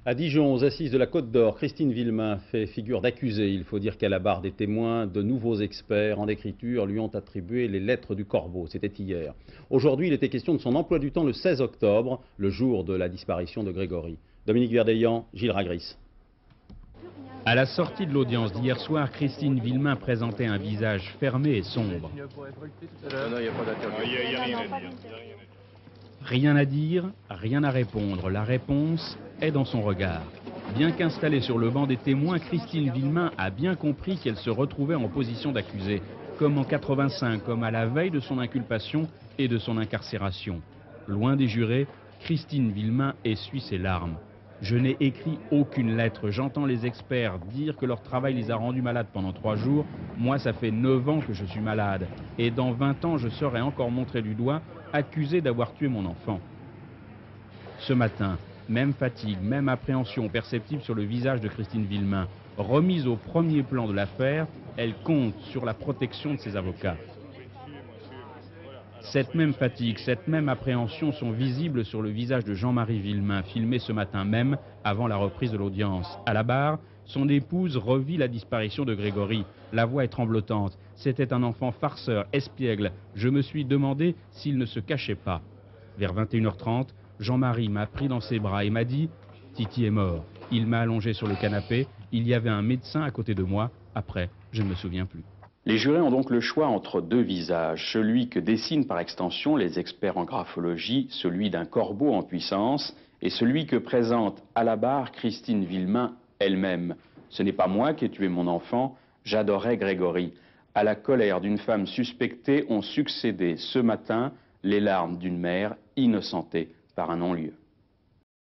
À Dijon, aux assises de la Côte d'Or, Christine Villemain fait figure d'accusée. Il faut dire qu'à la barre des témoins, de nouveaux experts en écriture lui ont attribué les lettres du corbeau. C'était hier. Aujourd'hui, il était question de son emploi du temps le 16 octobre, le jour de la disparition de Grégory. Dominique Verdeillan, Gilles Ragris. À la sortie de l'audience d'hier soir, Christine Villemain présentait un visage fermé et sombre. Rien à dire, rien à répondre. La réponse est dans son regard. Bien qu'installée sur le banc des témoins, Christine Villemain a bien compris qu'elle se retrouvait en position d'accusée, comme en 85, comme à la veille de son inculpation et de son incarcération. Loin des jurés, Christine Villemain essuie ses larmes. Je n'ai écrit aucune lettre. J'entends les experts dire que leur travail les a rendus malades pendant 3 jours. Moi, ça fait 9 ans que je suis malade. Et dans 20 ans, je serai encore montré du doigt, accusé d'avoir tué mon enfant. Ce matin, même fatigue, même appréhension perceptible sur le visage de Christine Villemain. Remise au premier plan de l'affaire, elle compte sur la protection de ses avocats. Cette même fatigue, cette même appréhension sont visibles sur le visage de Jean-Marie Villemain, filmé ce matin même avant la reprise de l'audience. À la barre, son épouse revit la disparition de Grégory. La voix est tremblotante. C'était un enfant farceur, espiègle. Je me suis demandé s'il ne se cachait pas. Vers 21h30, Jean-Marie m'a pris dans ses bras et m'a dit « Titi est mort ». Il m'a allongé sur le canapé. Il y avait un médecin à côté de moi. Après, je ne me souviens plus. Les jurés ont donc le choix entre deux visages, celui que dessinent par extension les experts en graphologie, celui d'un corbeau en puissance, et celui que présente à la barre Christine Villemain elle-même. Ce n'est pas moi qui ai tué mon enfant, j'adorais Grégory. À la colère d'une femme suspectée ont succédé ce matin les larmes d'une mère innocentée par un non-lieu.